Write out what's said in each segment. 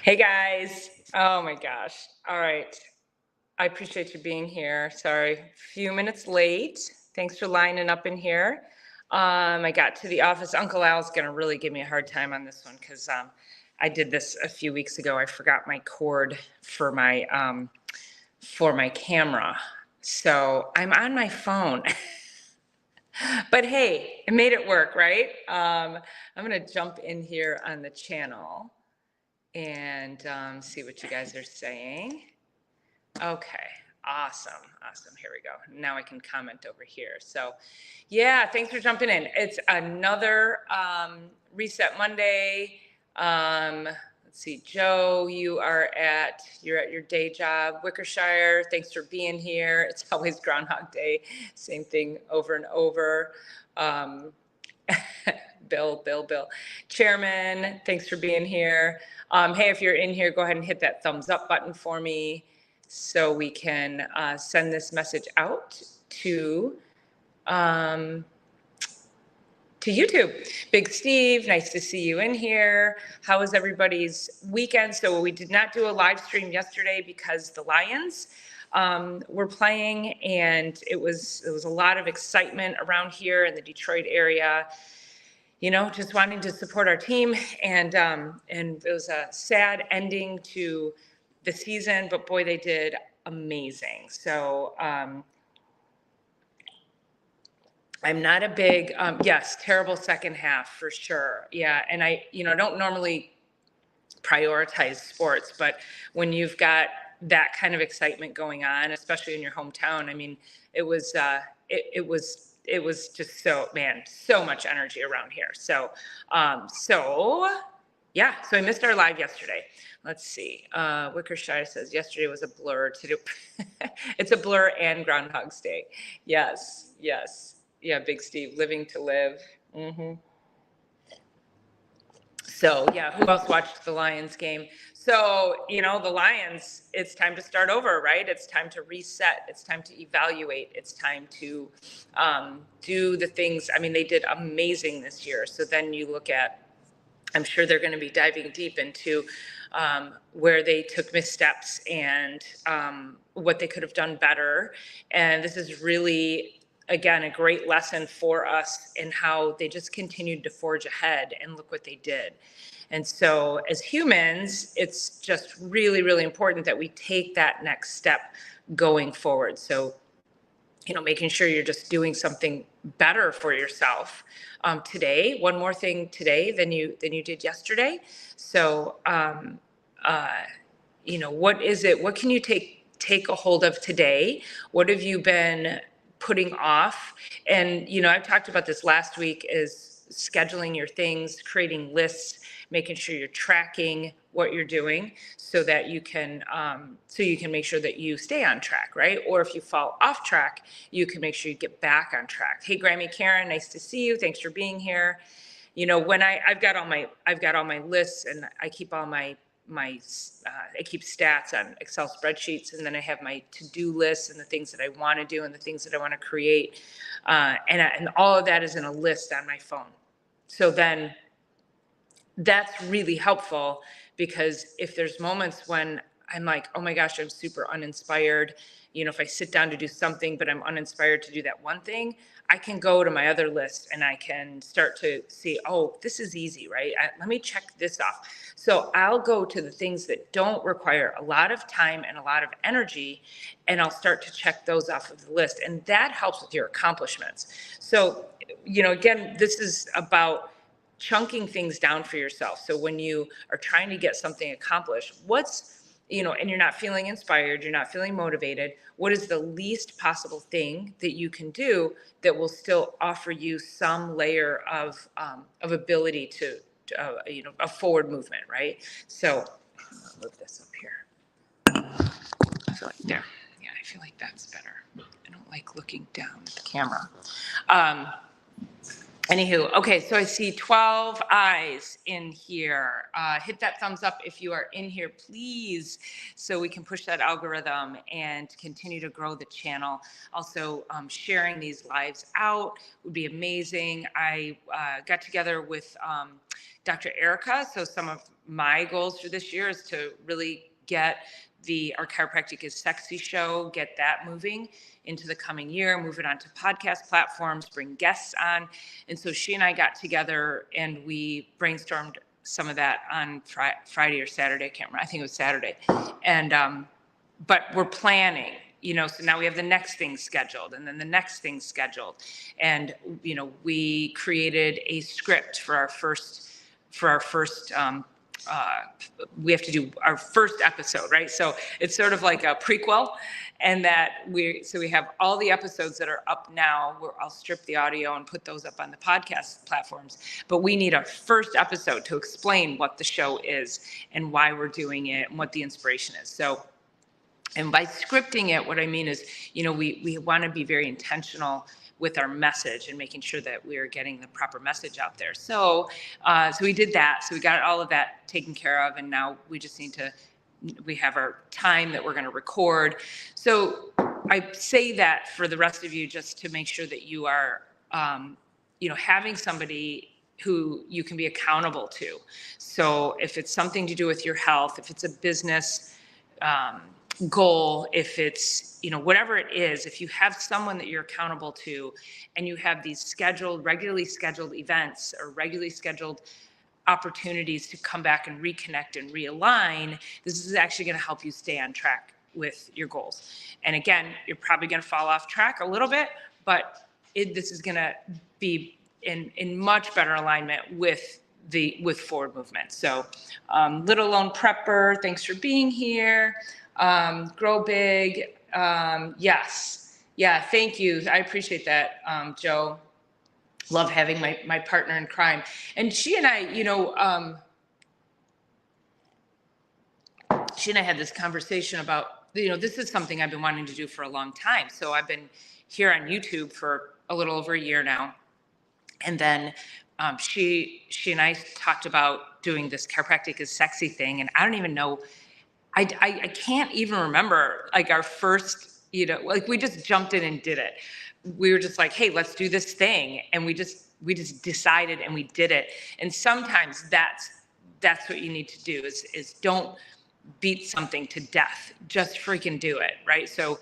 Hey guys. Oh my gosh. All right. I appreciate you being here. Sorry, a few minutes late. Thanks for lining up in here. I got to the office. Uncle Al's going to really give me a hard time on this one because I did this a few weeks ago. I forgot my cord for my camera. So I'm on my phone. But hey, it made it work, right? I'm going to jump in here on the channel and see what you guys are saying. Okay, awesome. Here we go. Now I can comment over here. So, yeah, thanks for jumping in. It's another Reset Monday. Let's see, Joe, you're at your day job. Wickershire, thanks for being here. It's always Groundhog Day. Same thing over and over. Bill. Chairman, thanks for being here. Hey, if you're in here, go ahead and hit that thumbs up button for me so we can send this message out to YouTube. Big Steve, nice to see you in here. How was everybody's weekend? So we did not do a live stream yesterday because the Lions were playing, and it was a lot of excitement around here in the Detroit area. You know, just wanting to support our team, and it was a sad ending to the season, but boy, they did amazing. So I'm not a big, yes, terrible second half for sure. Yeah, and I, don't normally prioritize sports, but when you've got that kind of excitement going on, especially in your hometown, I mean, it was just so much energy around here. So yeah, so I missed our live yesterday. Let's see. Wickershire says yesterday was a blur to do. It's a blur and Groundhog's Day. Yes. Yeah, Big Steve, living to live. So yeah, who else watched the Lions game? So, the Lions, it's time to start over, right? It's time to reset. It's time to evaluate. It's time to do the things. I mean, they did amazing this year. So then you look at, I'm sure they're going to be diving deep into where they took missteps and what they could have done better. And this is really, again, a great lesson for us in how they just continued to forge ahead, and look what they did. And so as humans, it's just really, really important that we take that next step going forward. So, making sure you're just doing something better for yourself today, one more thing today than you did yesterday. So, what is it? What can you take a hold of today? What have you been putting off? And, I've talked about this last week, is scheduling your things, creating lists, making sure you're tracking what you're doing so that you can make sure that you stay on track, right? Or if you fall off track, you can make sure you get back on track. Hey, Grammy Karen, nice to see you. Thanks for being here. When I've got all my lists, and I keep all I keep stats on Excel spreadsheets, and then I have my to-do lists and the things that I want to do and the things that I want to create. And all of that is in a list on my phone. So then that's really helpful, because if there's moments when I'm like, oh my gosh, I'm super uninspired, if I sit down to do something, but I'm uninspired to do that one thing, I can go to my other list and I can start to see, oh, this is easy, right? Let me check this off. So I'll go to the things that don't require a lot of time and a lot of energy, and I'll start to check those off of the list. And that helps with your accomplishments. So, again, this is about chunking things down for yourself. So when you are trying to get something accomplished, and you're not feeling inspired, you're not feeling motivated, what is the least possible thing that you can do that will still offer you some layer of ability to a forward movement, right? So I'll move this up here. I feel like there. Yeah, I feel like that's better. I don't like looking down at the camera. Anywho, okay, so I see 12 eyes in here. Hit that thumbs up if you are in here, please, so we can push that algorithm and continue to grow the channel. Also, sharing these lives out would be amazing. I got together with Dr. Erica, so some of my goals for this year is to really get our Chiropractic is Sexy show, get that moving into the coming year, move it onto podcast platforms, bring guests on. And so she and I got together and we brainstormed some of that on Friday or Saturday. I can't remember. I think it was Saturday. And, but we're planning, so now we have the next thing scheduled and then the next thing scheduled. And, we created a script for our first, we have to do our first episode, right? So it's sort of like a prequel, and we have all the episodes that are up now. I'll strip the audio and put those up on the podcast platforms. But we need a first episode to explain what the show is and why we're doing it and what the inspiration is. So, and by scripting it, what I mean is, we want to be very intentional with our message and making sure that we're getting the proper message out there. So we did that. So we got all of that taken care of. And now we just we have our time that we're going to record. So I say that for the rest of you, just to make sure that you are, having somebody who you can be accountable to. So if it's something to do with your health, if it's a business, goal, if it's, whatever it is, if you have someone that you're accountable to and you have these regularly scheduled events or regularly scheduled opportunities to come back and reconnect and realign, this is actually going to help you stay on track with your goals. And again, you're probably going to fall off track a little bit, but this is going to be in much better alignment with forward movement. So Little Lone Prepper, thanks for being here. Grow Big. Yes. Yeah. Thank you. I appreciate that. Joe, love having my partner in crime. And she and I, she and I had this conversation about, this is something I've been wanting to do for a long time. So I've been here on YouTube for a little over a year now. And then she and I talked about doing this Chiropractic is Sexy thing. And I don't even know, I can't even remember like our first, like we just jumped in and did it. We were just like, hey, let's do this thing. And we just decided and we did it. And sometimes that's what you need to do is don't beat something to death, just freaking do it. Right. So,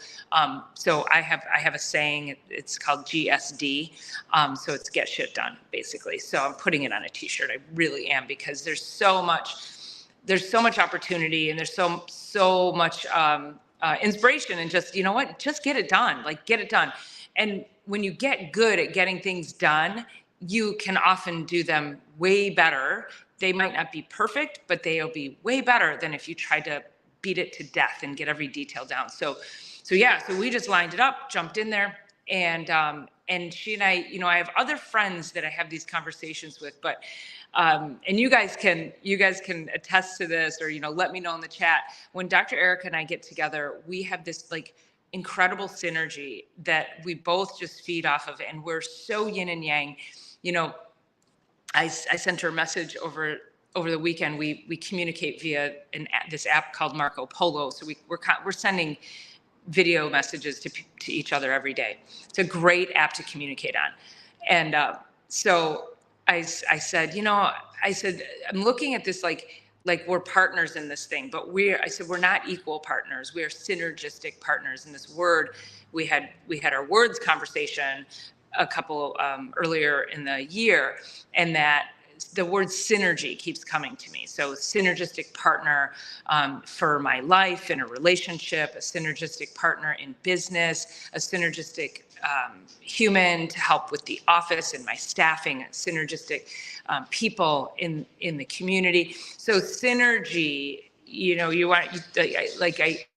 so I have a saying, it's called GSD. So it's get shit done basically. So I'm putting it on a t-shirt. I really am, because there's so much opportunity and there's so much inspiration, and just, just get it done, like get it done. And when you get good at getting things done, you can often do them way better. They might not be perfect, but they'll be way better than if you tried to beat it to death and get every detail down. So we just lined it up, jumped in there, and she and I have other friends that I have these conversations with, but and you guys can attest to this, or let me know in the chat. When Dr. Erica and I get together, we have this like incredible synergy that we both just feed off of, and we're so yin and yang. I sent her a message over the weekend. We communicate via this app called Marco Polo. So we're sending video messages to each other every day. It's a great app to communicate on. And so I said, I'm looking at this like we're partners in this thing, but we're not equal partners. We are synergistic partners. And this word, we had our words conversation a couple earlier in the year, and that the word synergy keeps coming to me. So synergistic partner for my life in a relationship, a synergistic partner in business, a synergistic human to help with the office and my staffing, synergistic people in the community. So synergy, you want, like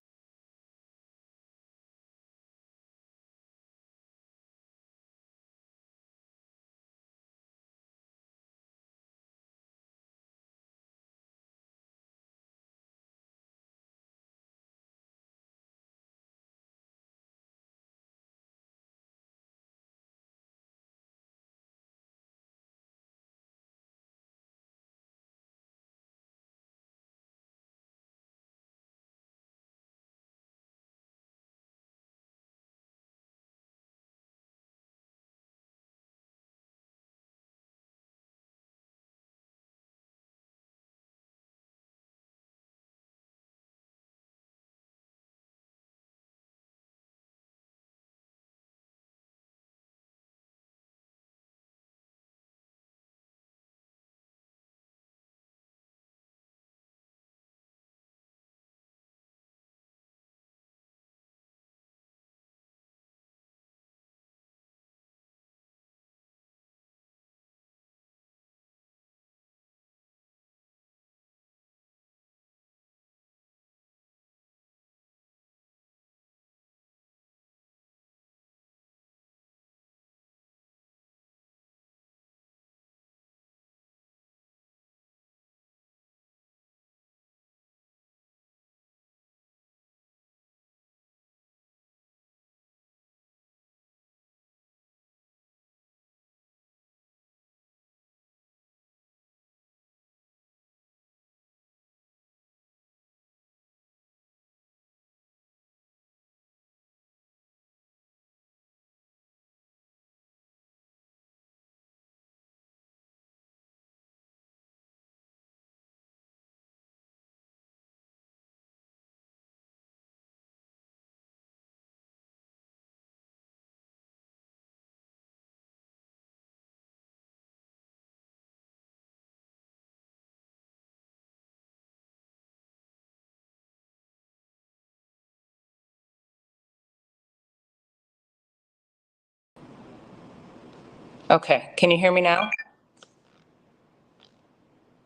Okay, can you hear me now?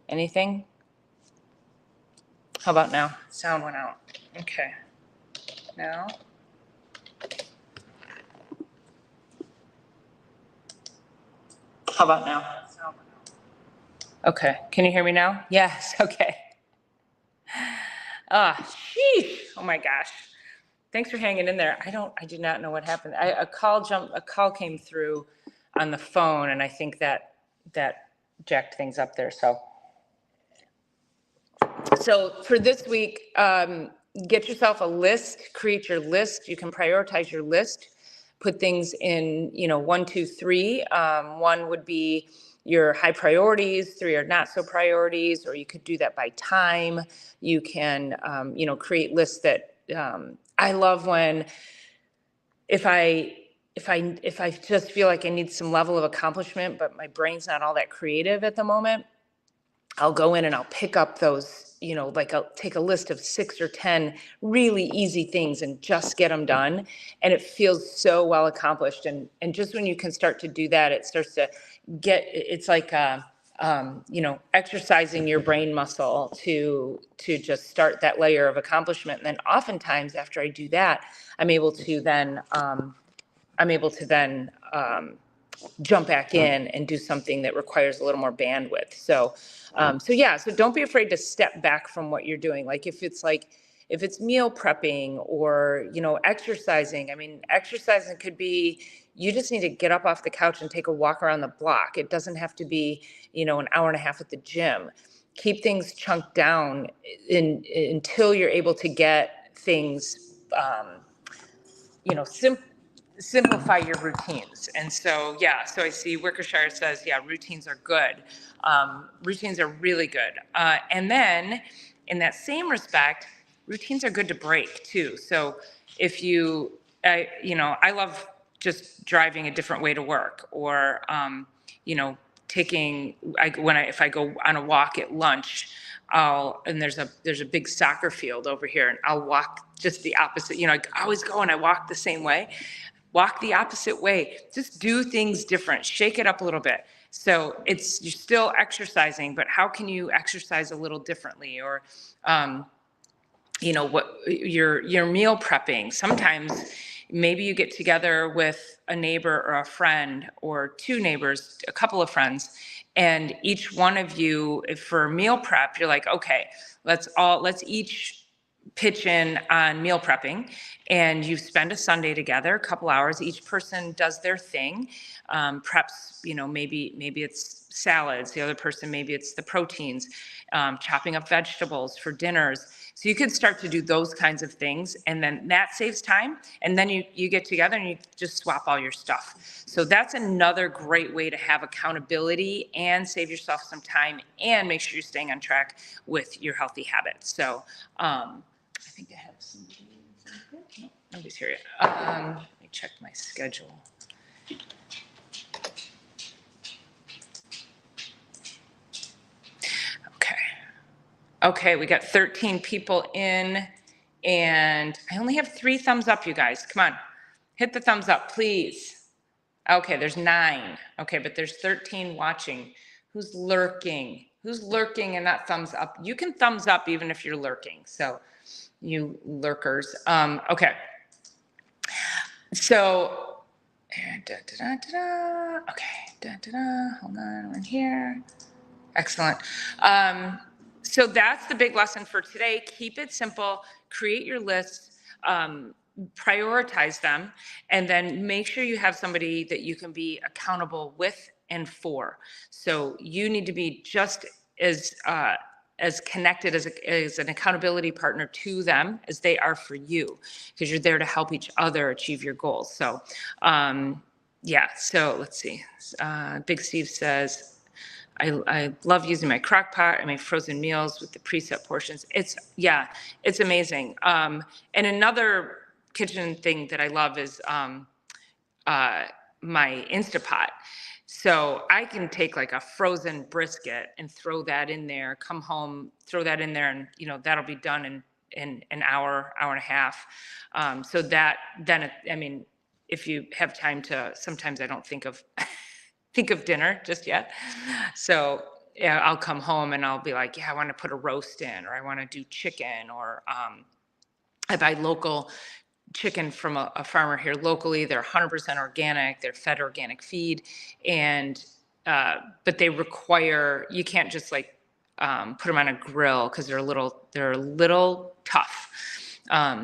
Anything? How about now? Sound went out. Okay, now. How about now? Okay, can you hear me now? Yes, okay. Sheesh, oh my gosh. Thanks for hanging in there. I do not know what happened. A call came through on the phone, and I think that jacked things up there. So for this week, get yourself a list, create your list. You can prioritize your list, put things in, 1, 2, 3. One would be your high priorities, 3 are not so priorities, or you could do that by time. You can, create lists that I love when if I just feel like I need some level of accomplishment, but my brain's not all that creative at the moment, I'll go in and I'll pick up those, like I'll take a list of 6 or 10 really easy things and just get them done. And it feels so well accomplished. And just when you can start to do that, it starts to it's like, exercising your brain muscle to just start that layer of accomplishment. And then oftentimes after I do that, I'm able to then, jump back in and do something that requires a little more bandwidth. So don't be afraid to step back from what you're doing. Like if it's meal prepping or, exercising. I mean, exercising could be, you just need to get up off the couch and take a walk around the block. It doesn't have to be, an hour and a half at the gym. Keep things chunked down until you're able to get things, simplify your routines. And so I see Wickershire says, routines are good. Routines are really good. And then in that same respect, routines are good to break too. So if I love just driving a different way to work, or, if I go on a walk at lunch, and there's a big soccer field over here, and I'll walk just the opposite. I always go and I walk the same way. Walk the opposite way. Just do things different. Shake it up a little bit. So you're still exercising, but how can you exercise a little differently? Or, what your meal prepping. Sometimes maybe you get together with a neighbor or a friend or 2 neighbors, a couple of friends, and each one of you, for meal prep, you're like, okay, let's each pitch in on meal prepping, and you spend a Sunday together, a couple hours. Each person does their thing, preps. Maybe it's salads. The other person, maybe it's the proteins, chopping up vegetables for dinners. So you could start to do those kinds of things, and then that saves time. And then you get together and you just swap all your stuff. So that's another great way to have accountability and save yourself some time and make sure you're staying on track with your healthy habits. So I think I have somebody. No, nobody's here yet. Let me check my schedule. Okay, we got 13 people in, and I only have 3 thumbs up, you guys. Come on, hit the thumbs up, please. Okay, there's 9. Okay, but there's 13 watching. Who's lurking? Who's lurking and not thumbs up? You can thumbs up even if you're lurking. So, you lurkers. Okay. So, okay, hold on, we're in here. Excellent. So that's the big lesson for today. Keep it simple, create your lists, prioritize them, and then make sure you have somebody that you can be accountable with and for. So you need to be just as connected as an accountability partner to them as they are for you, because you're there to help each other achieve your goals. So, so let's see. Big Steve says, I love using my crock pot and my frozen meals with the preset portions. It's amazing. And another kitchen thing that I love is my Instapot. So I can take like a frozen brisket and throw that in there, come home, throw that in there, and that'll be done in an hour and a half. So that then, if you have time to, sometimes I don't think of think of dinner just yet. So yeah, I'll come home and I'll be like, yeah, I want to put a roast in, or I want to do chicken, or I buy local chicken from a farmer here locally. They're 100% organic. They're fed organic feed, and but they require, you can't just like put them on a grill because they're a little tough.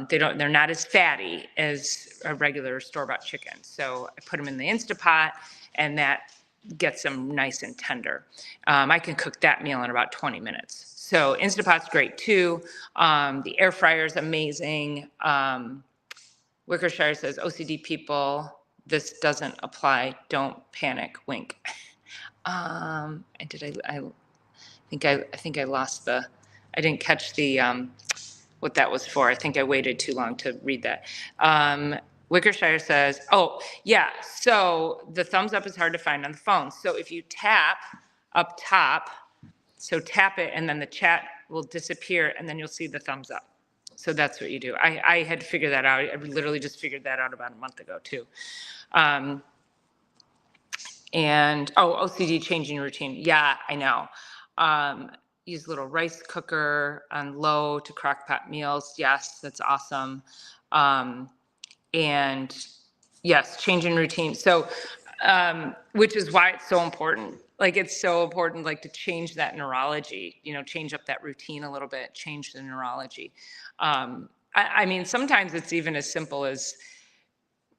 They're not as fatty as a regular store-bought chicken. So I put them in the Instapot, and that gets them nice and tender. I can cook that meal in about 20 minutes. So Instapot's great too. The air fryer is amazing. Wickershire says, OCD people, this doesn't apply. Don't panic. Wink. And I think I lost I didn't catch what that was for. I think I waited too long to read that. Wickershire says, oh, yeah, so the thumbs up is hard to find on the phone. So if you tap up top, so tap it, and then the chat will disappear, and then you'll see the thumbs up. So that's what you do. I had to figure that out. I literally just figured that out about a month ago, too. And, OCD changing routine. Yeah, I know. Use a little rice cooker on low to crock pot meals. Yes, that's awesome. And yes, changing routine. So, which is why it's so important. Like, it's so important, like, to change that neurology, change up that routine a little bit, change the neurology. I mean, sometimes it's even as simple as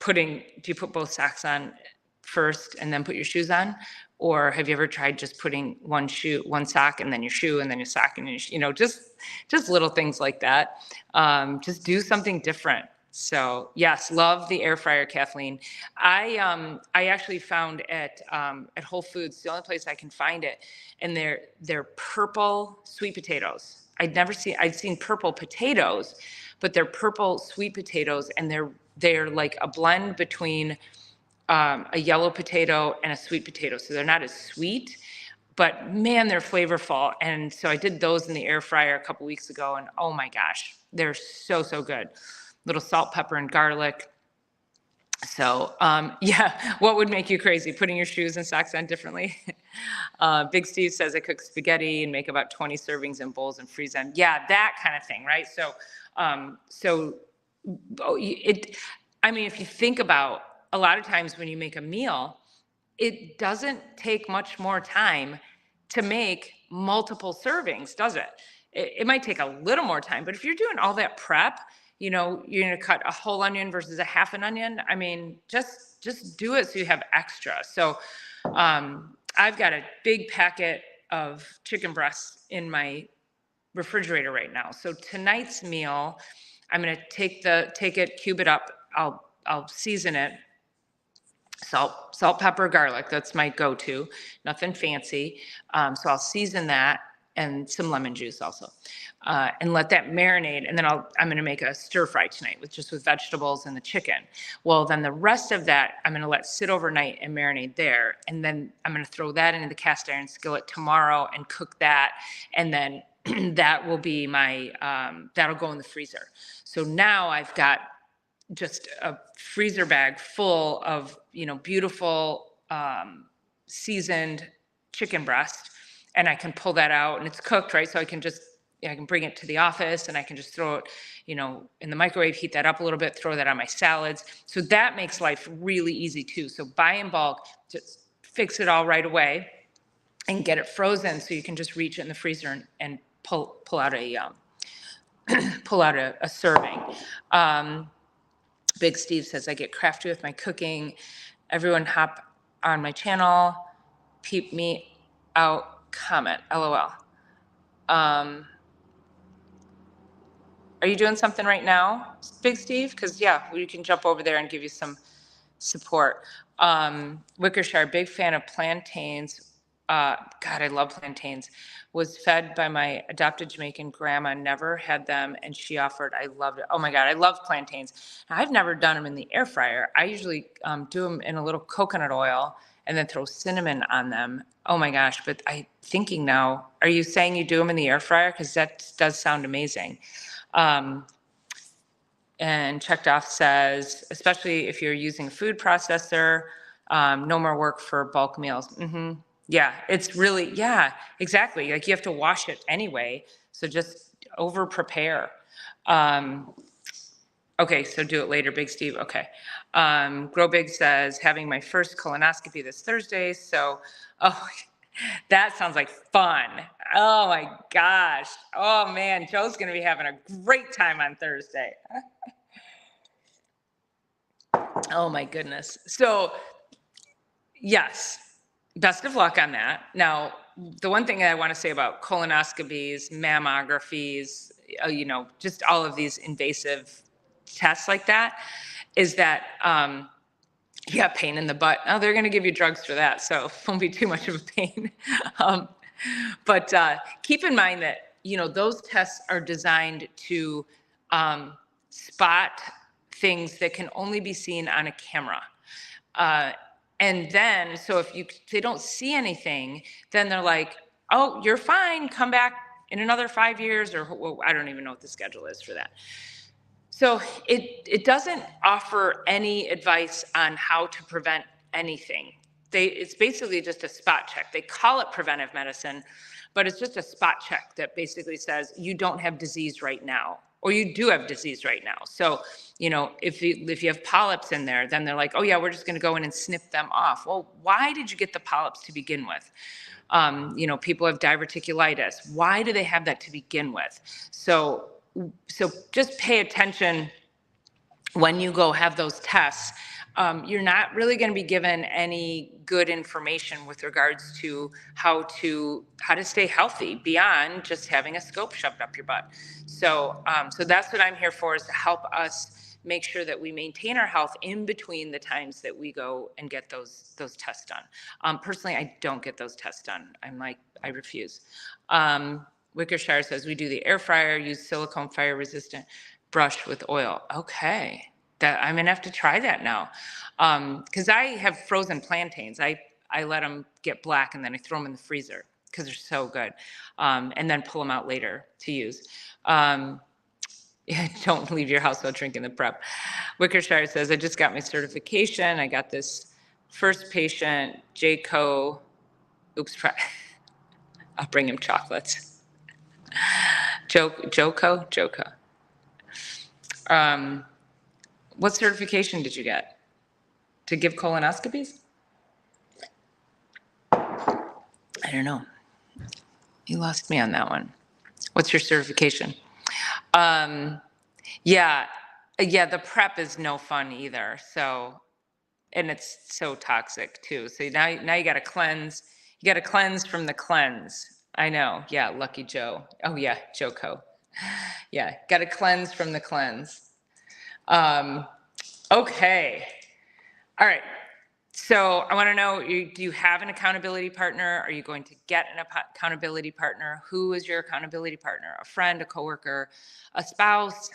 do you put both socks on first and then put your shoes on? Or have you ever tried just putting one sock and then your shoe and then your sock and your, just little things like that. Just do something different. So yes, love the air fryer, Kathleen. I actually found at Whole Foods, the only place I can find it, and they're purple sweet potatoes. I've seen purple potatoes, but they're purple sweet potatoes, and they're like a blend between a yellow potato and a sweet potato. So they're not as sweet, but man, they're flavorful. And so I did those in the air fryer a couple weeks ago, and oh my gosh, they're so, so good. Little salt, pepper, and garlic. So yeah, what would make you crazy? Putting your shoes and socks on differently? Big Steve says I cook spaghetti and make about 20 servings in bowls and freeze them. Yeah, that kind of thing, right? So, I mean, if you think about, a lot of times when you make a meal, it doesn't take much more time to make multiple servings, does it? It might take a little more time, but if you're doing all that prep, you're going to cut a whole onion versus a half an onion. I mean, just do it so you have extra. So I've got a big packet of chicken breasts in my refrigerator right now. So tonight's meal, I'm going to take it, cube it up. I'll season it. Salt, pepper, garlic. That's my go-to. Nothing fancy. So I'll season that, and some lemon juice also, and let that marinate. And then I'm going to make a stir fry tonight with vegetables and the chicken. Well, then the rest of that I'm going to let sit overnight and marinate there, and then I'm going to throw that into the cast iron skillet tomorrow and cook that, and then that will be my that'll go in the freezer. So now I've got just a freezer bag full of beautiful seasoned chicken breast, and I can pull that out, and it's cooked, right? So I can bring it to the office, and I can just throw it in the microwave, heat that up a little bit, throw that on my salads. So that makes life really easy too. So buy in bulk, just fix it all right away and get it frozen, so you can just reach it in the freezer and pull out a serving. Big Steve says, I get crafty with my cooking. Everyone hop on my channel. Peep me out, comment, LOL. Are you doing something right now, Big Steve? Because, yeah, we can jump over there and give you some support. Wickershire, big fan of plantains. God, I love plantains. Was fed by my adopted Jamaican grandma, never had them, and she offered. I loved it. Oh my God, I love plantains. Now, I've never done them in the air fryer. I usually do them in a little coconut oil and then throw cinnamon on them. Oh my gosh, but I'm thinking now, are you saying you do them in the air fryer? Because that does sound amazing. And Checked Off says, especially if you're using a food processor, No more work for bulk meals. Yeah, it's really, yeah, exactly. Like you have to wash it anyway. So just over prepare. Okay, so do it later, Big Steve. Okay. Grow Big says, having my first colonoscopy this Thursday. So, oh, that sounds like fun. Oh my gosh. Oh man, Joe's going to be having a great time on Thursday. Oh my goodness. So, yes, best of luck on that. Now, the one thing I want to say about colonoscopies, mammographies, just all of these invasive tests like that is that yeah, pain in the butt. Oh, they're going to give you drugs for that, so it won't be too much of a pain. But keep in mind that those tests are designed to spot things that can only be seen on a camera. And then, so if they don't see anything, then they're like, oh, you're fine. Come back in another 5 years, or well, I don't even know what the schedule is for that. So it doesn't offer any advice on how to prevent anything. It's basically just a spot check. They call it preventive medicine, but it's just a spot check that basically says you don't have disease right now, or you do have disease right now. So, if you have polyps in there, then they're like, oh yeah, we're just going to go in and snip them off. Well, why did you get the polyps to begin with? People have diverticulitis. Why do they have that to begin with? So just pay attention when you go have those tests. You're not really going to be given any good information with regards to how to stay healthy beyond just having a scope shoved up your butt. So that's what I'm here for, is to help us make sure that we maintain our health in between the times that we go and get those tests done. Personally, I don't get those tests done. I refuse. Wickershire says, we do the air fryer, use silicone fire resistant brush with oil. Okay, that I'm gonna have to try that now. Cause I have frozen plantains. I let them get black and then I throw them in the freezer because they're so good. And then pull them out later to use. Don't leave your house while drinking the prep. Wickershire says, I just got my certification. I got this first patient, Jayco, I'll bring him chocolates. Joko. What certification did you get? To give colonoscopies? I don't know. You lost me on that one. What's your certification? Yeah, the prep is no fun either. So, and it's so toxic too. So now you got to cleanse. You got to cleanse from the cleanse. I know. Yeah, Lucky Joe. Oh yeah, Joko. Yeah, got to cleanse from the cleanse. Okay. All right. So I want to know, do you have an accountability partner? Are you going to get an accountability partner? Who is your accountability partner? A friend, a coworker, a spouse?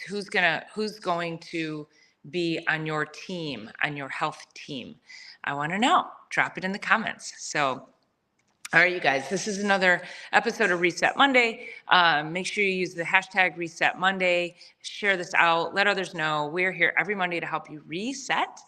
Who's going to be on your team, on your health team? I want to know. Drop it in the comments. So, all right, you guys, this is another episode of Reset Monday. Make sure you use the hashtag Reset Monday. Share this out. Let others know. We're here every Monday to help you reset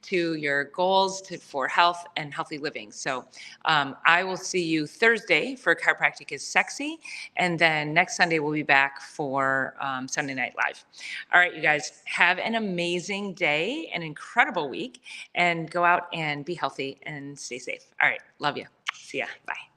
to your goals for health and healthy living. So I will see you Thursday for Chiropractic is Sexy. And then next Sunday, we'll be back for Sunday Night Live. All right, you guys, have an amazing day, an incredible week, and go out and be healthy and stay safe. All right, love you. See ya. Bye.